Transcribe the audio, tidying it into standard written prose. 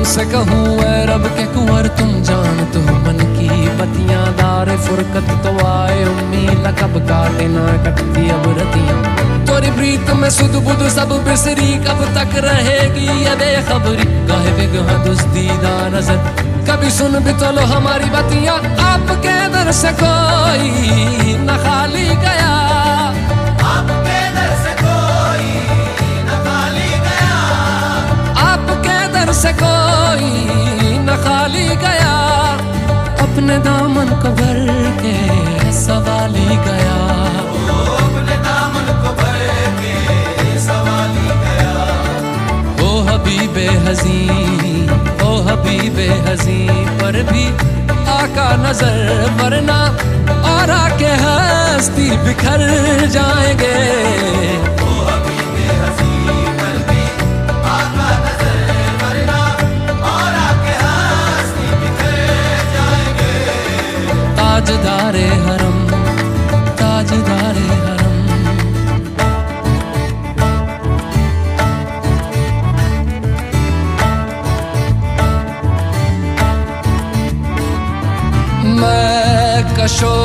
से कहूँ ऐ रब के कुंवर तुम जानत हो मन की बतियां, दार फुरकत तो आए उम्मीद कब काटे ना कटती अब रतियां। तोरी प्रीत में सुध बुध सब बिसरी, कब तक रहेगी ये बेखबरी, गाहे बेगहा दुस्तीदा नजर कभी सुन भी तो लो हमारी बतियां। आपके दर से कोई न खाली गया, आपके दर से कोई न खाली गया, आपके दर से कोई न खाली गया, अपने दामन को भर के सवाली गया, अपने दामन को भर के सवाली गया। ओ हबीबे हज़ी, ओ हबीबे हज़ी, पर भी आका नजर वरना और आके हस्ती बिखर जाएंगे। ओ हबीबे हज़ी, पर भी आका नजर वरना और आके हस्ती बिखर जाएंगे। ताजदारे हरम, ताजदारे हरम, मैं कशो